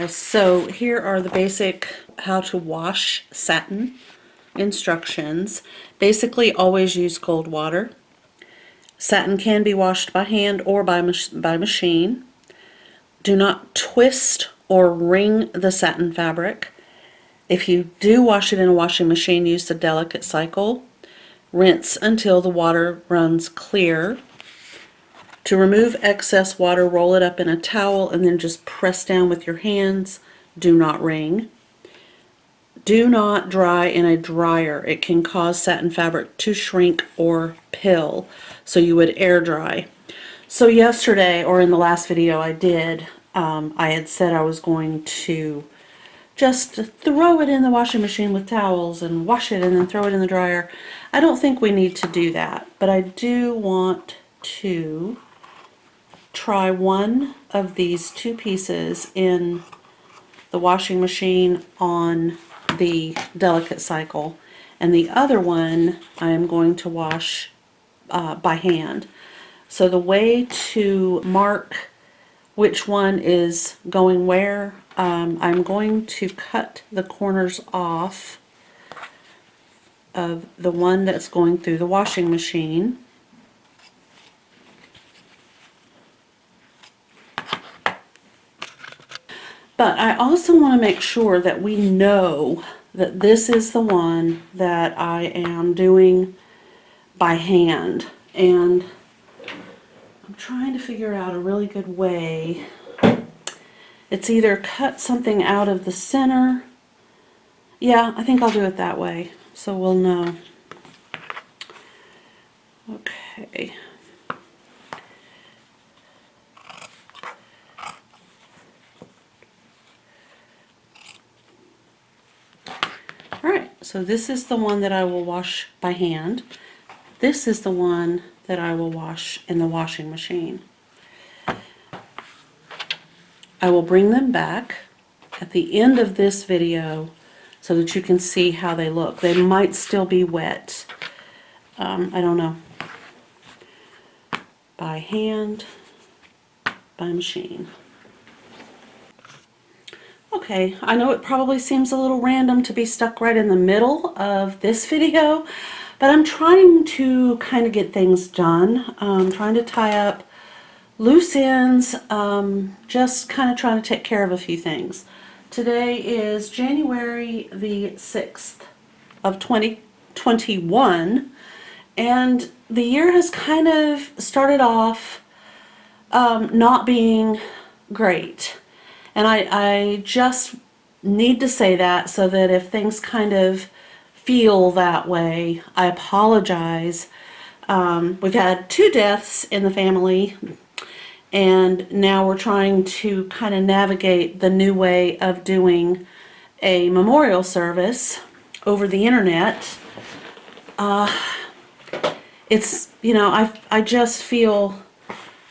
So here are the basic how to wash satin instructions. Basically, always use cold water. Satin can be washed by hand or by machine. Do not twist or wring the satin fabric. If you do wash it in a washing machine, use the delicate cycle. Rinse until the water runs clear. To remove excess water, roll it up in a towel and then just press down with your hands. Do not wring. Do not dry in a dryer. It can cause satin fabric to shrink or pill, so you would air dry. So yesterday, or in the last video I did, I had said I was going to just throw it in the washing machine with towels and wash it and then throw it in the dryer. I don't think we need to do that, but I do want to try one of these two pieces in the washing machine on the delicate cycle, and the other one I am going to wash by hand. So the way to mark which one is going where, I'm going to cut the corners off of the one that's going through the washing machine. But I also want to make sure that we know that this is the one that I am doing by hand. And I'm trying to figure out a really good way. It's either cut something out of the center. Yeah, I think I'll do it that way, so we'll know. Okay. Alright, so this is the one that I will wash by hand. This is the one that I will wash in the washing machine. I will bring them back at the end of this video so that you can see how they look. They might still be wet. I don't know. By hand, by machine. Okay, I know it probably seems a little random to be stuck right in the middle of this video, but I'm trying to kind of get things done. I'm trying to tie up loose ends, just kind of trying to take care of a few things. Today is January the 6th of 2021, and the year has kind of started off not being great. And I just need to say that so that if things kind of feel that way, I apologize. We've had 2 deaths in the family, and now we're trying to kind of navigate the new way of doing a memorial service over the internet. It's, you know, I just feel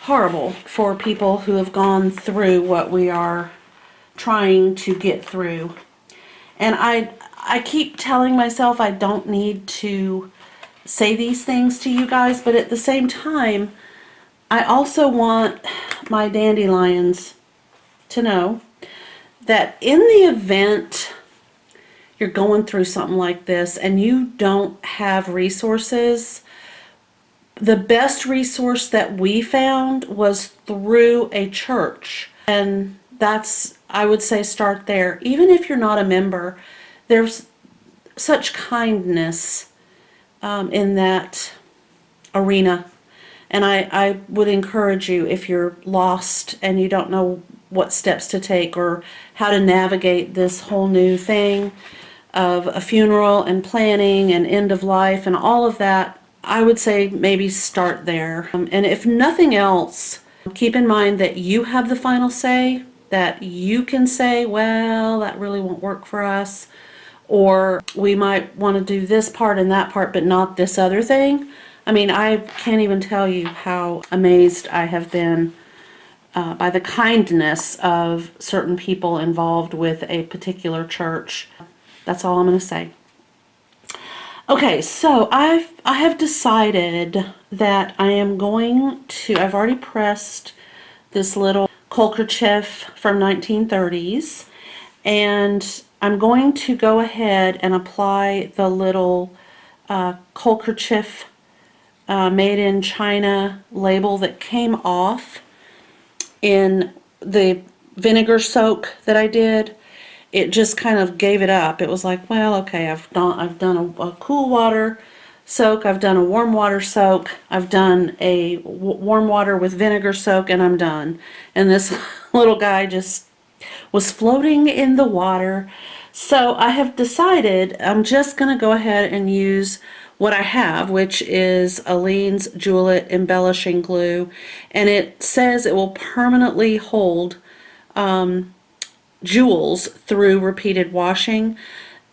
horrible for people who have gone through what we are trying to get through. And I keep telling myself I don't need to say these things to you guys, but at the same time, I also want my dandelions to know that in the event you're going through something like this and you don't have resources, the best resource that we found was through a church. And that's, I would say, start there. Even if you're not a member, there's such kindness in that arena. And I would encourage you, if you're lost and you don't know what steps to take or how to navigate this whole new thing of a funeral and planning and end of life and all of that, I would say maybe start there. And if nothing else, keep in mind that you have the final say, that you can say, well, that really won't work for us, or we might want to do this part and that part, but not this other thing. I mean, I can't even tell you how amazed I have been by the kindness of certain people involved with a particular church. That's all I'm going to say. Okay, so I have decided that I am going to, I've already pressed this little handkerchief from 1930s, and I'm going to go ahead and apply the little handkerchief made in China label that came off in the vinegar soak that I did. It just kind of gave it up. It was like, well, okay, I've done a cool water soak, I've done a warm water soak, I've done a warm water with vinegar soak, and I'm done. And this little guy just was floating in the water. So I have decided I'm just going to go ahead and use what I have, which is Aleene's Jewel-It Embellishing Glue, and it says it will permanently hold jewels through repeated washing.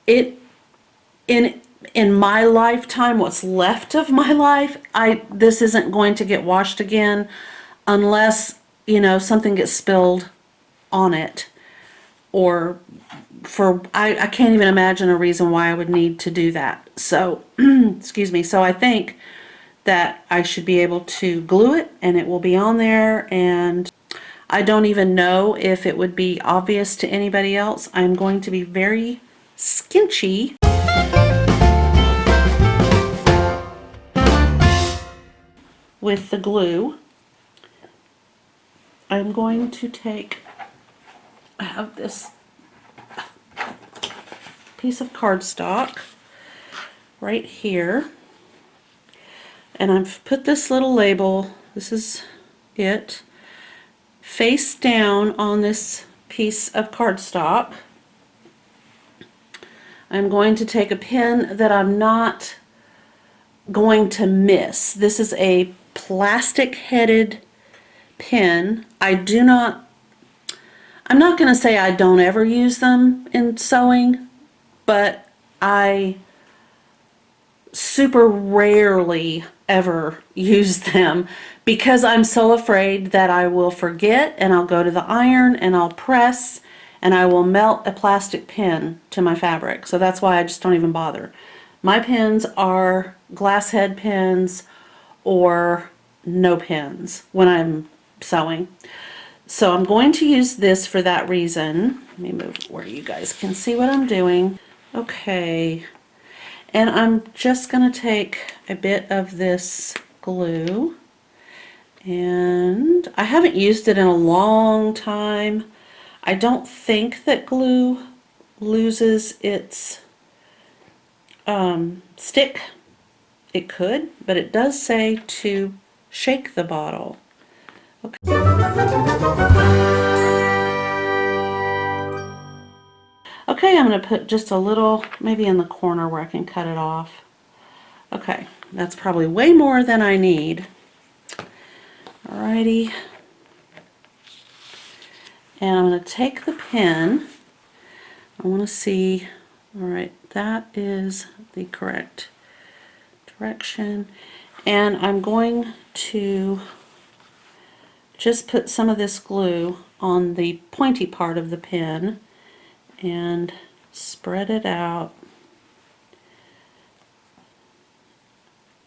It in my lifetime, what's left of my life, this isn't going to get washed again unless, you know, something gets spilled on it, or I can't even imagine a reason why I would need to do that. So excuse me. So I think that I should be able to glue it and it will be on there, and I don't even know if it would be obvious to anybody else. I'm going to be very skinchy with the glue. I'm going to I have this piece of cardstock right here, and I've put this little label, this is it, face down on this piece of cardstock. I'm going to take a pen that I'm not going to miss. This is a plastic headed pen. I'm not going to say I don't ever use them in sewing, but I super rarely ever use them because I'm so afraid that I will forget, and I'll go to the iron and I'll press and I will melt a plastic pen to my fabric. So that's why I just don't even bother. My pens are glass head pens or no pens when I'm sewing. So I'm going to use this for that reason. Let me move where you guys can see what I'm doing. Okay, and I'm just going to take a bit of this glue, and I haven't used it in a long time. I don't think that glue loses its stick. It could, but it does say to shake the bottle. Okay. Okay, I'm going to put just a little, maybe in the corner where I can cut it off. Okay, that's probably way more than I need. Alrighty. And I'm going to take the pen. I want to see, alright, that is the correct direction. And I'm going to just put some of this glue on the pointy part of the pen and spread it out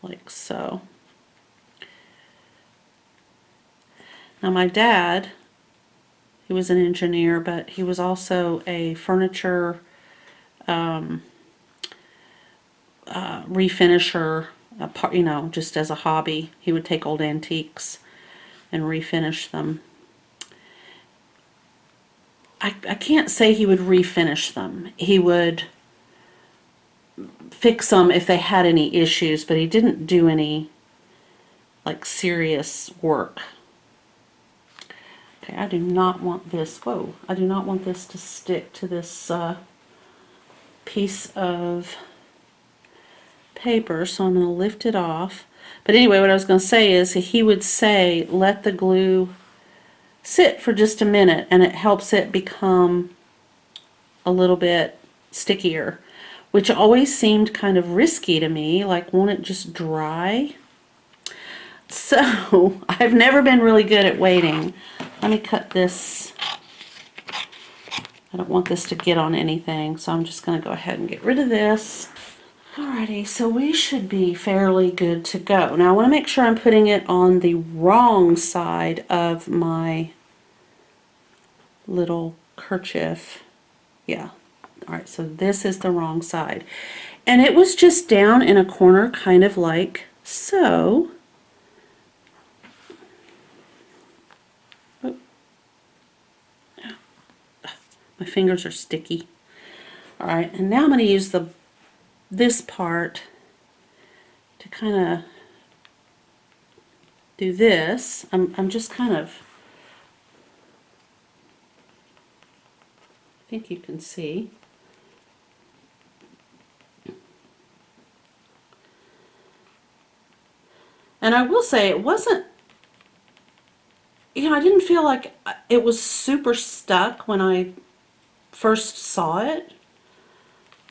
like so. Now my dad, he was an engineer, but he was also a furniture refinisher, you know, just as a hobby. He would take old antiques and refinish them. I can't say he would refinish them. He would fix them if they had any issues, but he didn't do any like serious work. Okay, I do not want this, whoa, I do not want this to stick to this piece of paper, so I'm going to lift it off. But anyway, what I was going to say is he would say let the glue sit for just a minute, and it helps it become a little bit stickier, which always seemed kind of risky to me, like won't it just dry? So I've never been really good at waiting. Let me cut this. I don't want this to get on anything, so I'm just going to go ahead and get rid of this. Alrighty, so we should be fairly good to go. Now I want to make sure I'm putting it on the wrong side of my little kerchief. Yeah. Alright, so this is the wrong side. And it was just down in a corner, kind of like so. Oh, my fingers are sticky. Alright, and now I'm going to use this part to kind of do this. I'm just kind of, I think you can see. And I will say it wasn't, I didn't feel like it was super stuck when I first saw it.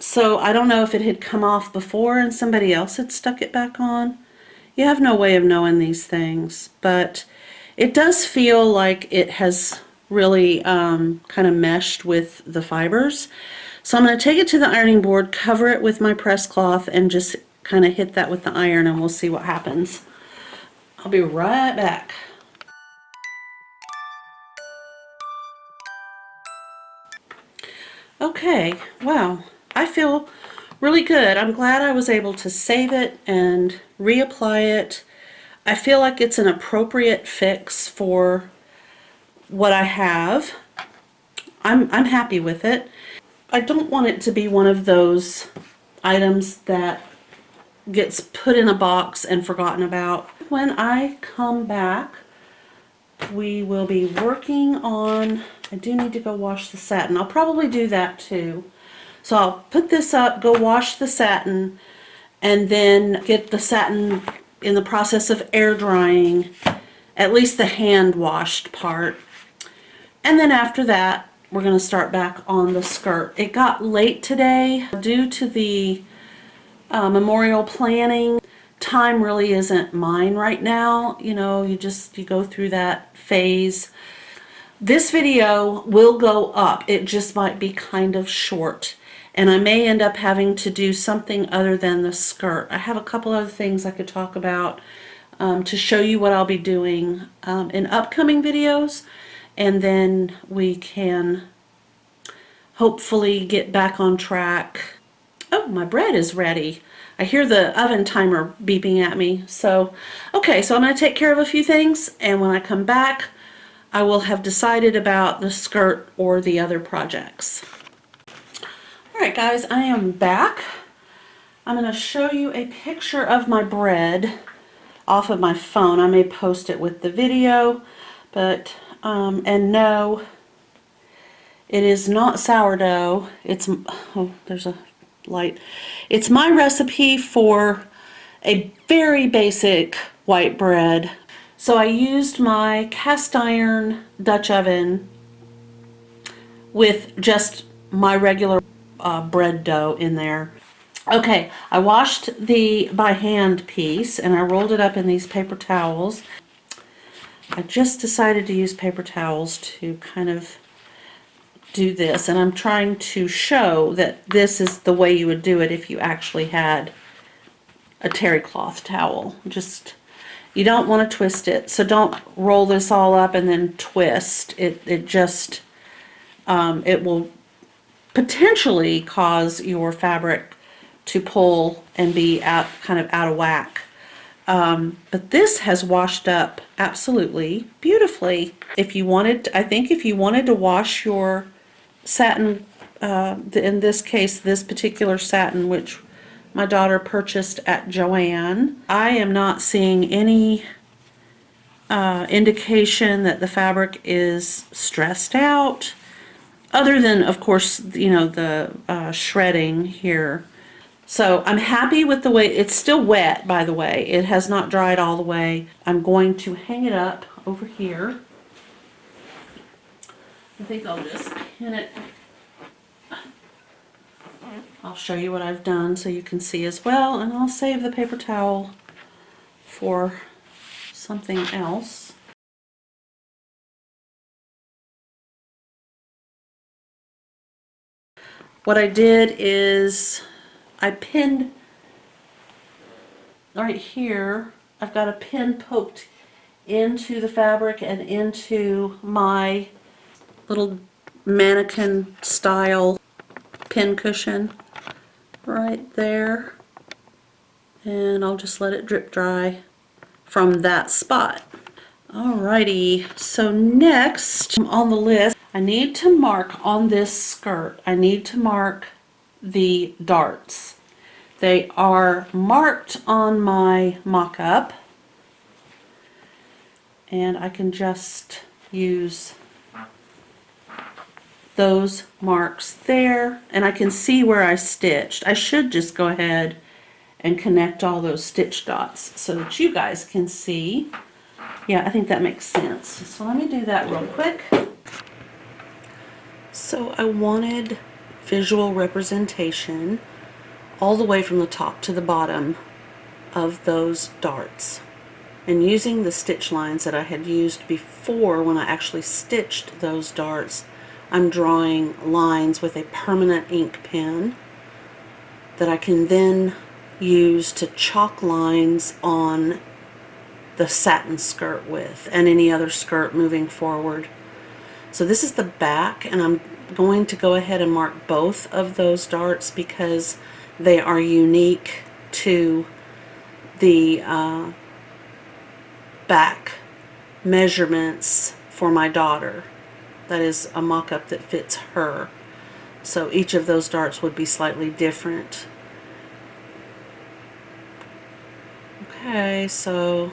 So I don't know if it had come off before and somebody else had stuck it back on. You have no way of knowing these things, but it does feel like it has really kind of meshed with the fibers. So I'm going to take it to the ironing board, cover it with my press cloth, and just kind of hit that with the iron, and we'll see what happens. I'll be right back. Okay, wow, I feel really good. I'm glad I was able to save it and reapply it. I feel like it's an appropriate fix for what I have. I'm happy with it. I don't want it to be one of those items that gets put in a box and forgotten about. When I come back, we will be working on, I do need to go wash the satin. I'll probably do that too. So I'll put this up, go wash the satin, and then get the satin in the process of air drying, at least the hand washed part. And then after that, we're going to start back on the skirt. It got late today due to the memorial planning. Time really isn't mine right now. You go through that phase. This video will go up. It just might be kind of short. And I may end up having to do something other than the skirt. I have a couple other things I could talk about to show you what I'll be doing in upcoming videos. And then we can hopefully get back on track. Oh, my bread is ready. I hear the oven timer beeping at me. So, okay, so I'm going to take care of a few things, and when I come back, I will have decided about the skirt or the other projects. Alright guys, I am back. I'm going to show you a picture of my bread off of my phone. I may post it with the video, but, and no, it is not sourdough. It's, oh, there's a light. It's my recipe for a very basic white bread. So I used my cast iron Dutch oven with just my regular bread dough in there. Okay, I washed the by hand piece and I rolled it up in these paper towels. I just decided to use paper towels to kind of do this, and I'm trying to show that this is the way you would do it if you actually had a terry cloth towel. Just, you don't want to twist it, so don't roll this all up and then twist it. It just it will potentially cause your fabric to pull and be kind of out of whack. But this has washed up absolutely beautifully. If you wanted, I think if you wanted to wash your satin, in this case, this particular satin, which my daughter purchased at Joann, I am not seeing any indication that the fabric is stressed out, other than, of course, the shredding here. So I'm happy with the way, it's still wet, by the way. It has not dried all the way. I'm going to hang it up over here. I think I'll just pin it. I'll show you what I've done so you can see as well, and I'll save the paper towel for something else. What I did is I pinned right here. I've got a pin poked into the fabric and into my little mannequin style pin cushion right there, and I'll just let it drip dry from that spot. Alrighty, so next on the list, I need to mark on this skirt, I need to mark the darts. They are marked on my mock-up, and I can just use those marks there, and I can see where I stitched. I should just go ahead and connect all those stitch dots so that you guys can see. Yeah, I think that makes sense. So let me do that real quick. So I wanted visual representation all the way from the top to the bottom of those darts. And using the stitch lines that I had used before when I actually stitched those darts, I'm drawing lines with a permanent ink pen that I can then use to chalk lines on the satin skirt with and any other skirt moving forward. So this is the back, and I'm going to go ahead and mark both of those darts because they are unique to the back measurements for my daughter. That is a mock-up that fits her. So each of those darts would be slightly different. Okay, so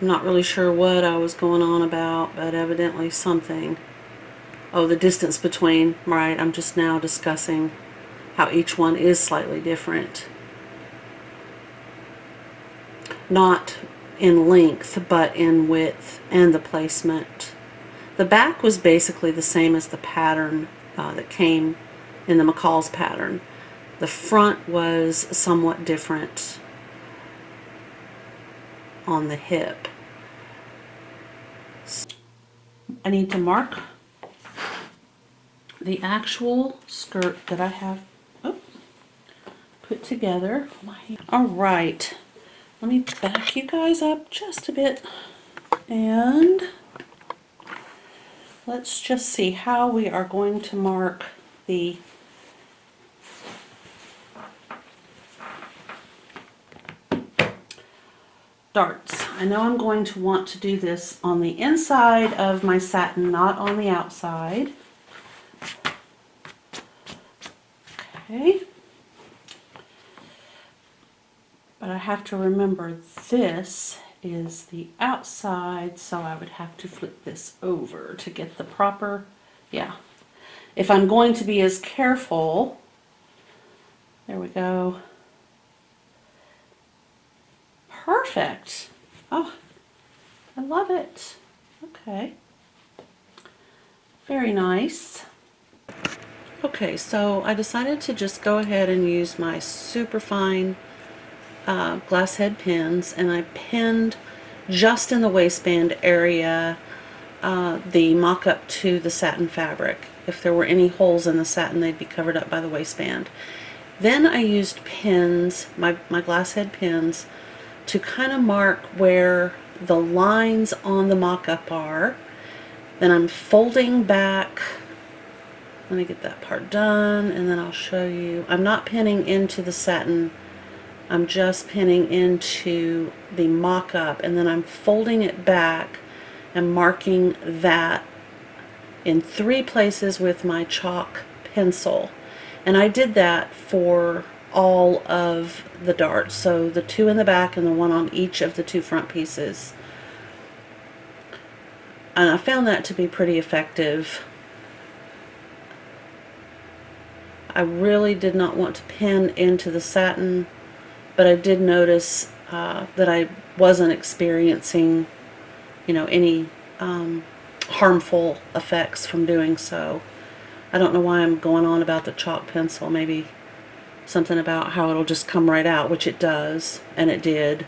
I'm not really sure what I was going on about, but evidently something. Oh, the distance between, right, I'm just now discussing how each one is slightly different. Not in length, but in width and the placement. The back was basically the same as the pattern that came in the McCall's pattern. The front was somewhat different on the hip. I need to mark the actual skirt that I have put together. All right, let me back you guys up just a bit, and let's just see how we are going to mark the darts. I know I'm going to want to do this on the inside of my satin, not on the outside. Okay. But I have to remember this is the outside, so I would have to flip this over to get the proper, yeah. If I'm going to be as careful, there we go. Perfect. Oh, I love it. Okay. Very nice. Okay, so I decided to just go ahead and use my super fine glass head pins, and I pinned just in the waistband area the mock-up to the satin fabric. If there were any holes in the satin, they'd be covered up by the waistband. Then I used pins, my glass head pins, to kind of mark where the lines on the mock-up are. Then I'm folding back. Let me get that part done, and then I'll show you. I'm not pinning into the satin, I'm just pinning into the mock-up, and then I'm folding it back and marking that in 3 places with my chalk pencil. And I did that for all of the darts, so the 2 in the back and the 1 on each of the 2 front pieces. And I found that to be pretty effective. I really did not want to pin into the satin, but I did notice that I wasn't experiencing, any harmful effects from doing so. I don't know why I'm going on about the chalk pencil. Maybe something about how it'll just come right out, which it does, and it did.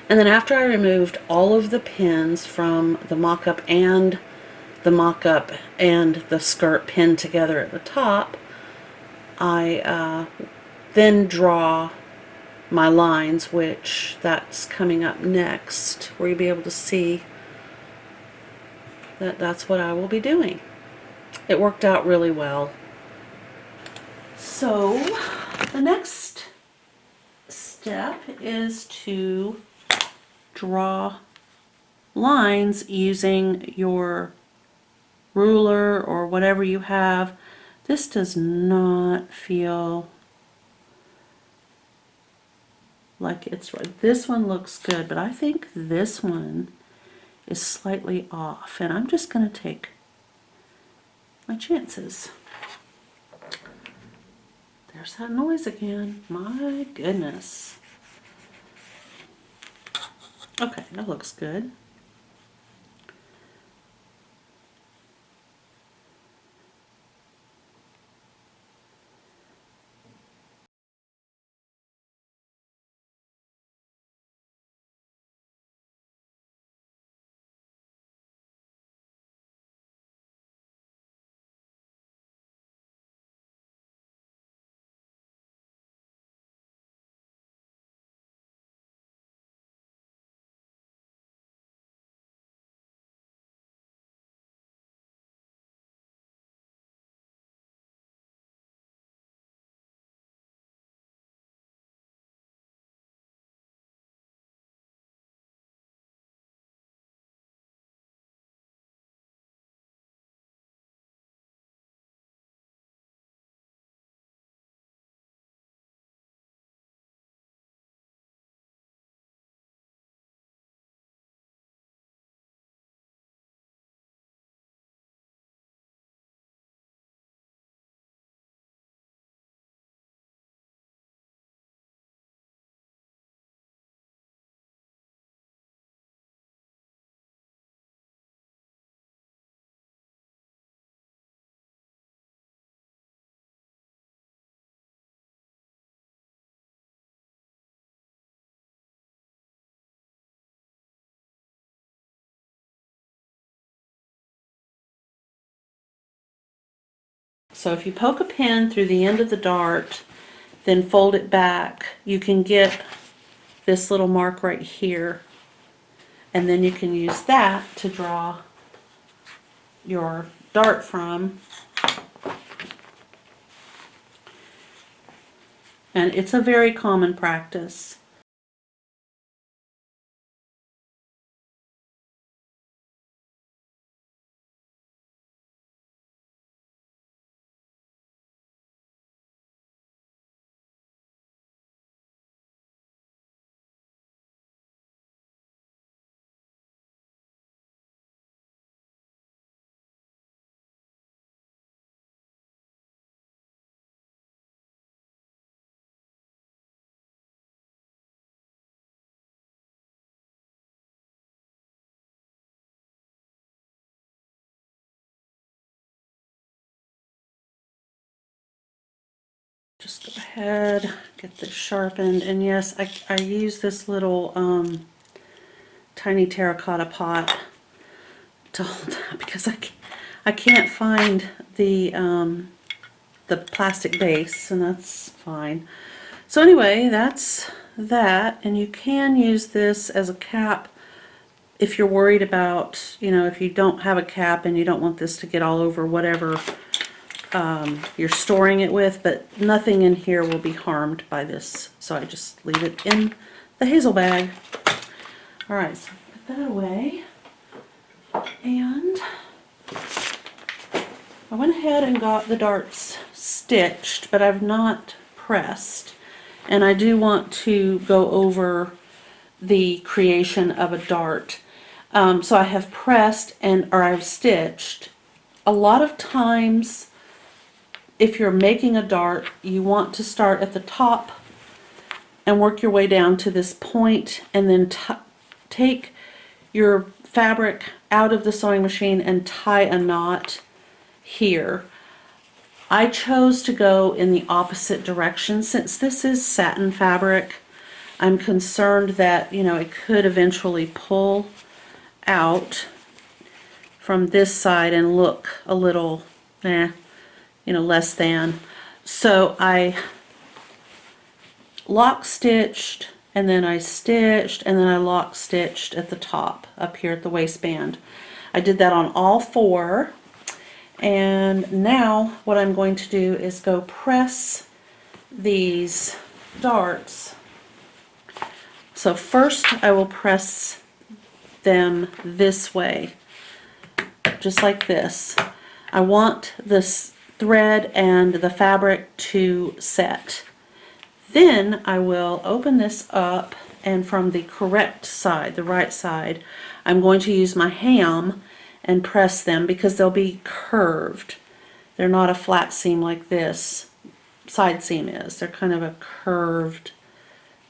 And then after I removed all of the pins from the mock-up and the skirt pinned together at the top, I then draw my lines, which that's coming up next, where you'll be able to see that that's what I will be doing. It worked out really well. So the next step is to draw lines using your ruler or whatever you have. This does not feel like it's right. This one looks good, but I think this one is slightly off, and I'm just going to take my chances. There's that noise again. My goodness. Okay, that looks good. So if you poke a pin through the end of the dart, then fold it back, you can get this little mark right here, and then you can use that to draw your dart from. And it's a very common practice. Just go ahead, get this sharpened, and yes, I use this little tiny terracotta pot to hold that because I can't find the plastic base, and that's fine. So anyway, that's that, and you can use this as a cap if you're worried about, you know, if you don't have a cap and you don't want this to get all over whatever you're storing it with, but nothing in here will be harmed by this, so I just leave it in the hazel bag. Alright, so put that away, and I went ahead and got the darts stitched, but I've not pressed, and I do want to go over the creation of a dart. So I have pressed or I've stitched. A lot of times if you're making a dart, you want to start at the top and work your way down to this point, and then take your fabric out of the sewing machine and tie a knot here. I chose to go in the opposite direction. Since this is satin fabric, I'm concerned that, you know, it could eventually pull out from this side and look a little, you know, less than. So I lock stitched, and then I stitched, and then I lock stitched at the top up here at the waistband. I did that on all 4, and now what I'm going to do is go press these darts. So first I will press them this way, just like this. I want this thread and the fabric to set. Then I will open this up, and from the correct side, the right side, I'm going to use my ham and press them because they'll be curved. They're not a flat seam like this side seam is. They're kind of a curved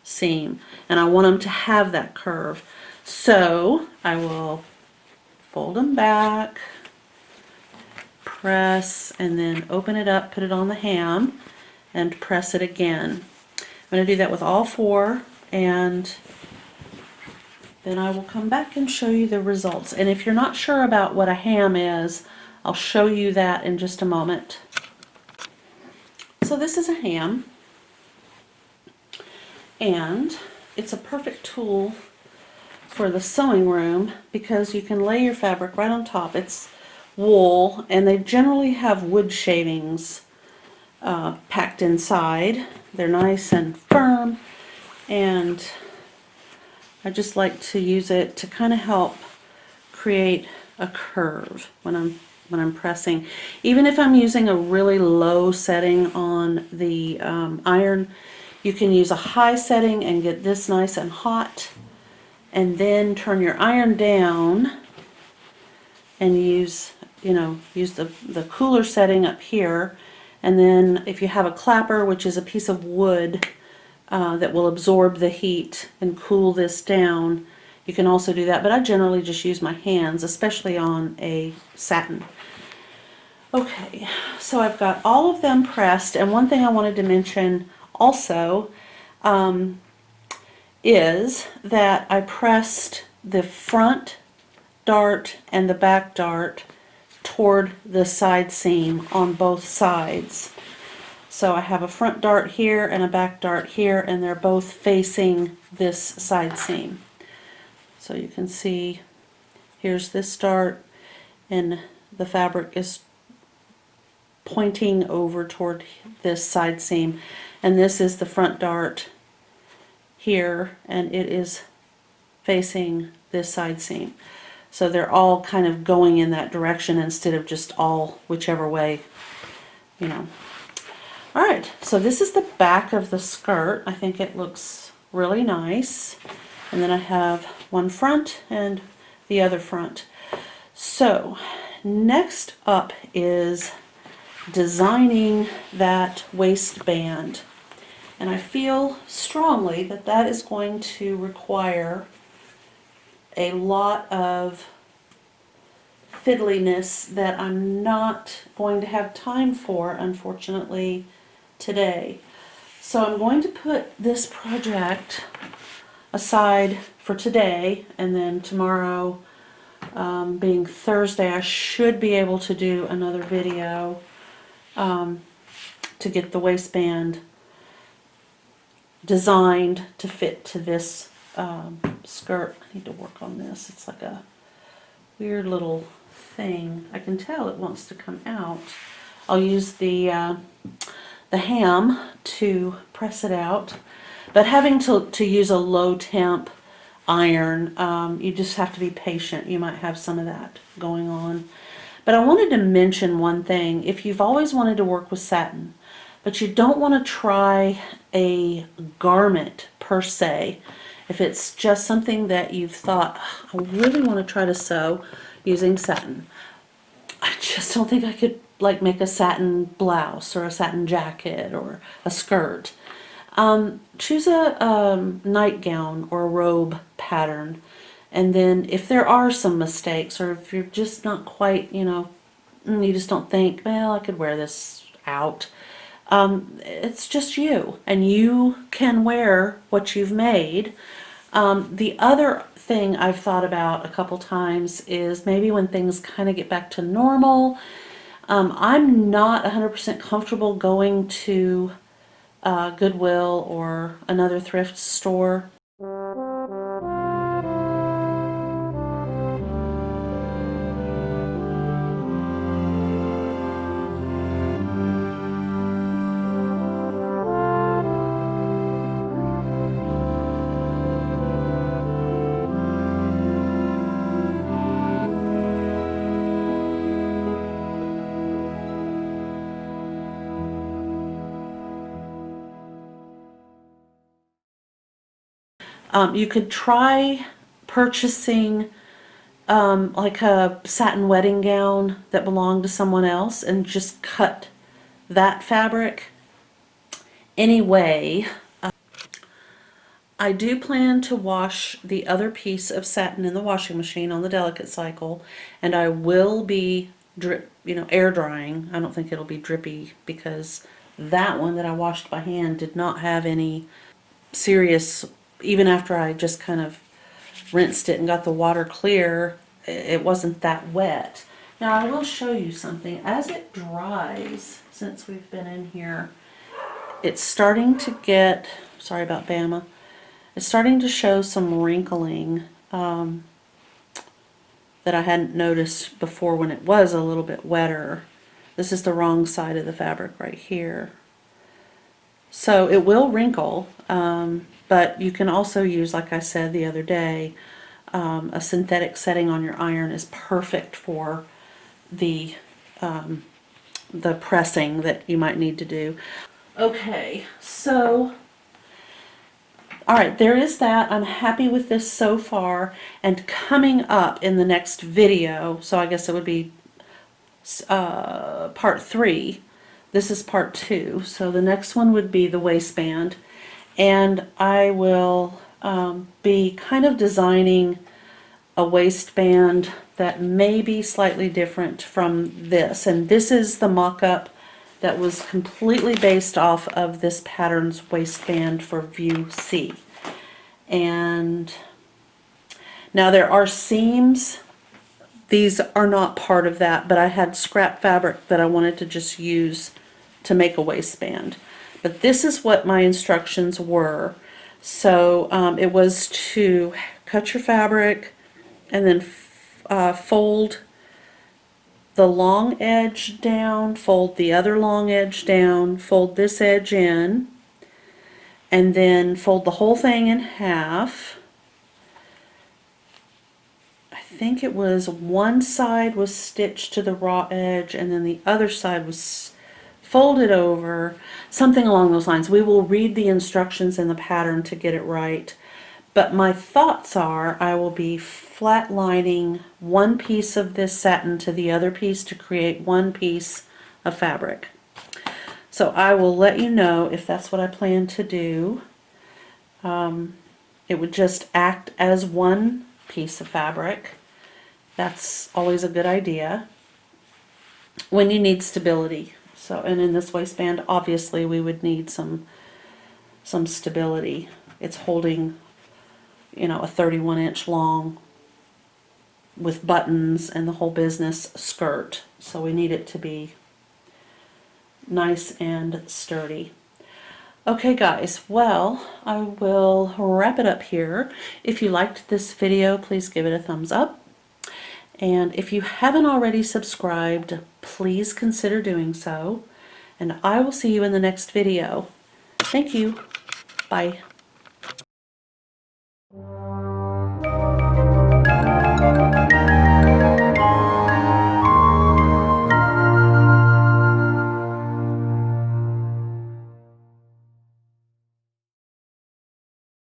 seam, and I want them to have that curve. So I will fold them back, press, and then open it up, put it on the ham, and press it again. I'm going to do that with all 4, and then I will come back and show you the results. And if you're not sure about what a ham is, I'll show you that in just a moment. So this is a ham, and it's a perfect tool for the sewing room because you can lay your fabric right on top. It's wool, and they generally have wood shavings packed inside. They're nice and firm, and I just like to use it to kind of help create a curve when I'm pressing. Even if I'm using a really low setting on the iron, you can use a high setting and get this nice and hot, and then turn your iron down and use the cooler setting up here. And then if you have a clapper, which is a piece of wood that will absorb the heat and cool this down, you can also do that. But I generally just use my hands, especially on a satin. Okay, so I've got all of them pressed, and one thing I wanted to mention also is that I pressed the front dart and the back dart toward the side seam on both sides. So I have a front dart here and a back dart here, and they're both facing this side seam. So you can see here's this dart, and the fabric is pointing over toward this side seam, and this is the front dart here, and it is facing this side seam. So they're all kind of going in that direction instead of just all whichever way, you know. Alright, so this is the back of the skirt. I think it looks really nice. And then I have one front and the other front. So next up is designing that waistband. And I feel strongly that that is going to require a lot of fiddliness that I'm not going to have time for, unfortunately, today. So I'm going to put this project aside for today, and then tomorrow, being Thursday, I should be able to do another video to get the waistband designed to fit to this skirt. I need to work on this. It's like a weird little thing. I can tell it wants to come out. I'll use the ham to press it out, but having to use a low temp iron, you just have to be patient. You might have some of that going on. But I wanted to mention one thing. If you've always wanted to work with satin, but you don't want to try a garment per se, if it's just something that you've thought, I really want to try to sew using satin, I just don't think I could like make a satin blouse or a satin jacket or a skirt. Choose a nightgown or a robe pattern, and then if there are some mistakes, or if you're just not quite, you just don't think, well, I could wear this out, it's just you, and you can wear what you've made. The other thing I've thought about a couple times is maybe when things kind of get back to normal, I'm not 100% comfortable going to Goodwill or another thrift store. You could try purchasing like a satin wedding gown that belonged to someone else and just cut that fabric. Anyway, I do plan to wash the other piece of satin in the washing machine on the delicate cycle, and I will be air drying. I don't think it'll be drippy because that one that I washed by hand did not have any serious, even after I just kind of rinsed it and got the water clear, it wasn't that wet. Now I will show you something. As it dries, since we've been in here, it's starting to get, sorry about Bama, it's starting to show some wrinkling that I hadn't noticed before when it was a little bit wetter. This is the wrong side of the fabric right here. So it will wrinkle, but you can also use, like I said the other day, a synthetic setting on your iron is perfect for the pressing that you might need to do. Okay, so alright, there is that. I'm happy with this so far, and coming up in the next video, so I guess it would be part 3. This is part 2, so the next one would be the waistband, and I will be kind of designing a waistband that may be slightly different from this, and this is the mock-up that was completely based off of this pattern's waistband for view C. And now there are seams. These are not part of that, but I had scrap fabric that I wanted to just use to make a waistband. But this is what my instructions were. So it was to cut your fabric and then fold the long edge down, fold the other long edge down, fold this edge in, and then fold the whole thing in half. I think it was one side was stitched to the raw edge and then the other side was folded over, something along those lines. We will read the instructions in the pattern to get it right. But my thoughts are I will be flat lining one piece of this satin to the other piece to create one piece of fabric. So I will let you know if that's what I plan to do. It would just act as one piece of fabric. That's always a good idea when you need stability. So, and in this waistband, obviously we would need some stability. It's holding, you know, a 31-inch long with buttons and the whole business skirt. So we need it to be nice and sturdy. Okay guys, well, I will wrap it up here. If you liked this video, please give it a thumbs up. And if you haven't already subscribed, please consider doing so. And I will see you in the next video. Thank you. Bye.